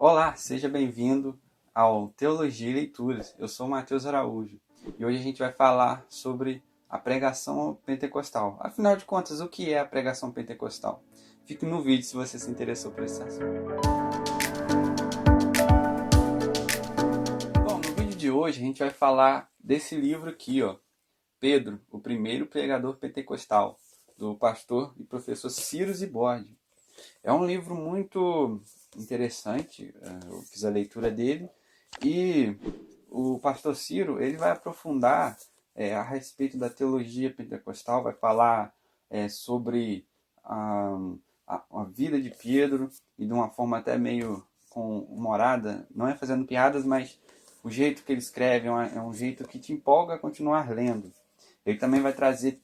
Olá, seja bem-vindo ao Teologia e Leituras. Eu sou Matheus Araújo e hoje a gente vai falar sobre a pregação pentecostal. Afinal de contas, o que é a pregação pentecostal? Fique no vídeo se você se interessou por esse assunto. Bom, no vídeo de hoje a gente vai falar desse livro aqui, ó, Pedro, o primeiro pregador pentecostal, do pastor e professor Ciro Zibordi. É um livro muito interessante, eu fiz a leitura dele, e o pastor Ciro ele vai aprofundar a respeito da teologia pentecostal, vai falar sobre a, a vida de Pedro, e de uma forma até meio com humorada, não é fazendo piadas, mas o jeito que ele escreve é um jeito que te empolga a continuar lendo. Ele também vai trazer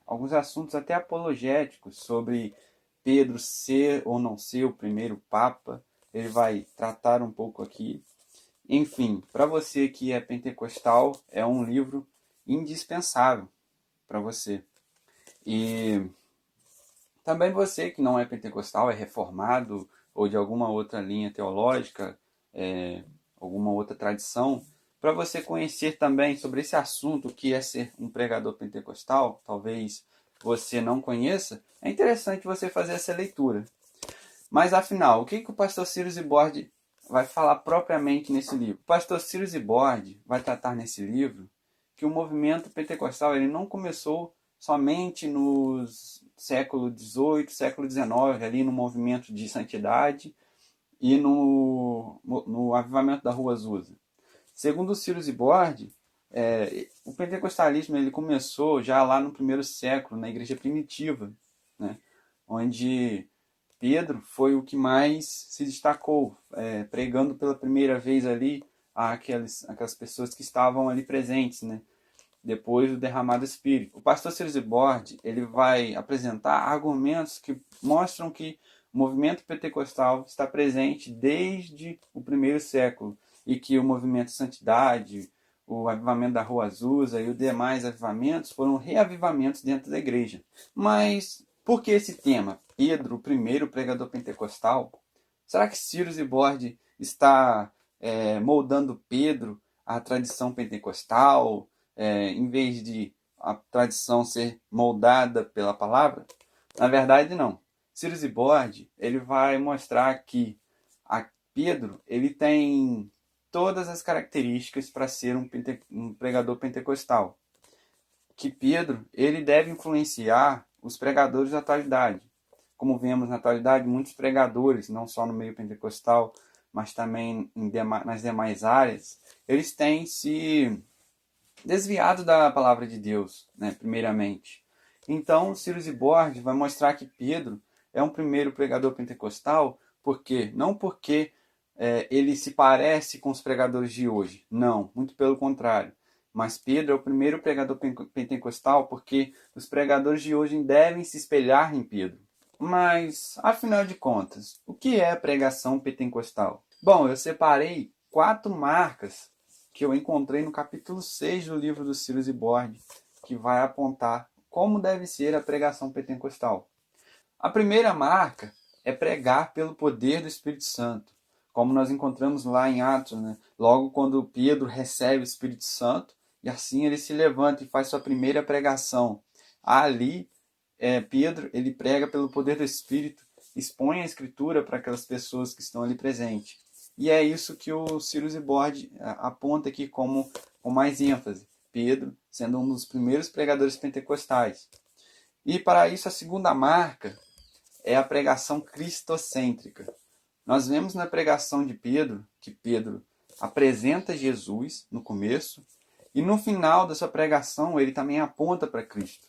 alguns assuntos até apologéticos sobre Pedro ser ou não ser o primeiro Papa. Ele vai tratar um pouco aqui. Enfim, para você que é pentecostal, é um livro indispensável para você. E também você que não é pentecostal, é reformado ou de alguma outra linha teológica, alguma outra tradição, para você conhecer também sobre esse assunto que é ser um pregador pentecostal, talvez você não conheça, é interessante você fazer essa leitura. Mas afinal, o que o pastor Ciro Zibordi vai falar propriamente nesse livro? O pastor Ciro Zibordi vai tratar nesse livro que o movimento pentecostal ele não começou somente no século XVIII, século XIX, ali no movimento de santidade e no avivamento da Rua Azusa. Segundo o Ciro Zibordi, o pentecostalismo ele começou já lá no primeiro século, na igreja primitiva, né? Onde Pedro foi o que mais se destacou, pregando pela primeira vez ali aquelas pessoas que estavam ali presentes, né? Depois do derramado Espírito. O pastor Ciro Zibordi, ele vai apresentar argumentos que mostram que o movimento pentecostal está presente desde o primeiro século e que o movimento de santidade, o avivamento da Rua Azusa e os demais avivamentos foram reavivamentos dentro da igreja. Mas por que esse tema? Pedro, o primeiro pregador pentecostal? Será que Ciro Zibordi está moldando Pedro à tradição pentecostal, em vez de a tradição ser moldada pela palavra? Na verdade, não. Ciro Zibordi ele vai mostrar que a Pedro ele tem todas as características para ser um pregador pentecostal. Que Pedro ele deve influenciar os pregadores da atualidade. Como vemos na atualidade, muitos pregadores, não só no meio pentecostal, mas também nas demais áreas, eles têm se desviado da palavra de Deus, né, primeiramente. Então, Ciro Zibordi vai mostrar que Pedro é um primeiro pregador pentecostal, porque não porque ele se parece com os pregadores de hoje, não, muito pelo contrário. Mas Pedro é o primeiro pregador pentecostal porque os pregadores de hoje devem se espelhar em Pedro. Mas, afinal de contas, o que é a pregação pentecostal? Bom, eu separei 4 marcas que eu encontrei no capítulo 6 do livro do Ciro Zibordi, que vai apontar como deve ser a pregação pentecostal. A primeira marca é pregar pelo poder do Espírito Santo, como nós encontramos lá em Atos, né? Logo quando Pedro recebe o Espírito Santo, e assim ele se levanta e faz sua primeira pregação. Ali, Pedro ele prega pelo poder do Espírito, expõe a Escritura para aquelas pessoas que estão ali presentes. E é isso que o Ciro Zibordi aponta aqui como com mais ênfase. Pedro sendo um dos primeiros pregadores pentecostais. E para isso a segunda marca é a pregação cristocêntrica. Nós vemos na pregação de Pedro que Pedro apresenta Jesus no começo e no final da sua pregação ele também aponta para Cristo.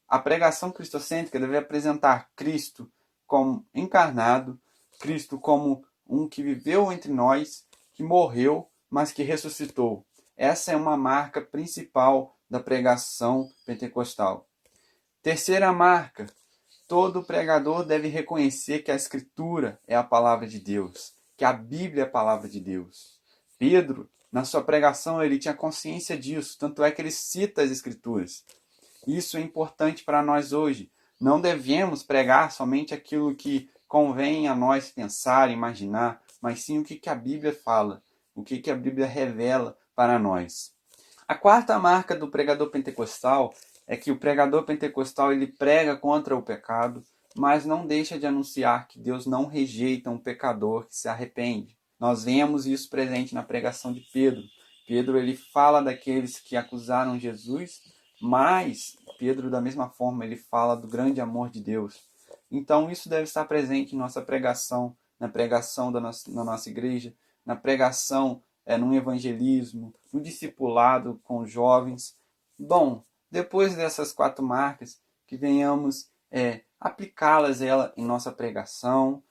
A pregação cristocêntrica deve apresentar Cristo como encarnado, Cristo como um que viveu entre nós, que morreu, mas que ressuscitou. Essa é uma marca principal da pregação pentecostal. Terceira marca: todo pregador deve reconhecer que a Escritura é a palavra de Deus, que a Bíblia é a palavra de Deus. Pedro, na sua pregação, ele tinha consciência disso, tanto é que ele cita as Escrituras. Isso é importante para nós hoje. Não devemos pregar somente aquilo que convém a nós pensar, imaginar, mas sim o que a Bíblia fala, o que a Bíblia revela para nós. A quarta marca do pregador pentecostal é que o pregador pentecostal ele prega contra o pecado, mas não deixa de anunciar que Deus não rejeita um pecador que se arrepende. Nós vemos isso presente na pregação de Pedro. Pedro ele fala daqueles que acusaram Jesus, mas Pedro da mesma forma ele fala do grande amor de Deus. Então isso deve estar presente em nossa pregação, na pregação na nossa igreja, na pregação no evangelismo, no discipulado com jovens. Bom, depois dessas 4 marcas, que venhamos aplicá-las em nossa pregação,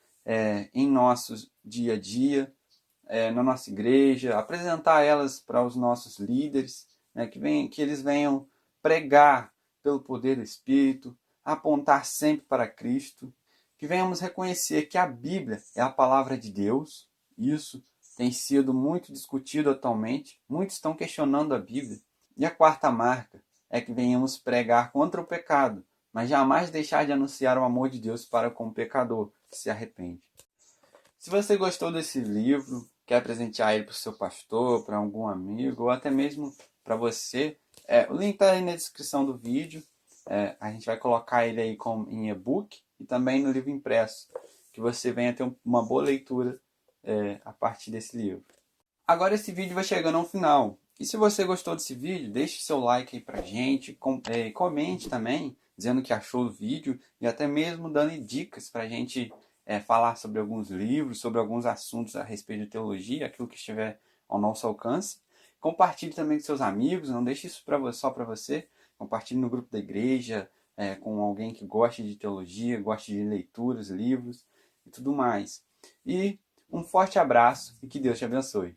em nosso dia a dia, na nossa igreja, apresentar elas para os nossos líderes, né, que eles venham pregar pelo poder do Espírito, apontar sempre para Cristo, que venhamos reconhecer que a Bíblia é a palavra de Deus. Isso tem sido muito discutido atualmente, muitos estão questionando a Bíblia. E a quarta marca é que venhamos pregar contra o pecado, mas jamais deixar de anunciar o amor de Deus para com o pecador que se arrepende. Se você gostou desse livro, quer presentear ele para o seu pastor, para algum amigo, ou até mesmo para você, o link está aí na descrição do vídeo. A gente vai colocar ele aí em e-book e também no livro impresso, que você venha ter uma boa leitura a partir desse livro. Agora esse vídeo vai chegando ao final. E se você gostou desse vídeo, deixe seu like aí pra gente, comente também, dizendo o que achou do vídeo e até mesmo dando dicas pra gente falar sobre alguns livros, sobre alguns assuntos a respeito de teologia, aquilo que estiver ao nosso alcance. Compartilhe também com seus amigos, não deixe isso só para você. Compartilhe no grupo da igreja, com alguém que goste de teologia, goste de leituras, livros e tudo mais. E um forte abraço e que Deus te abençoe.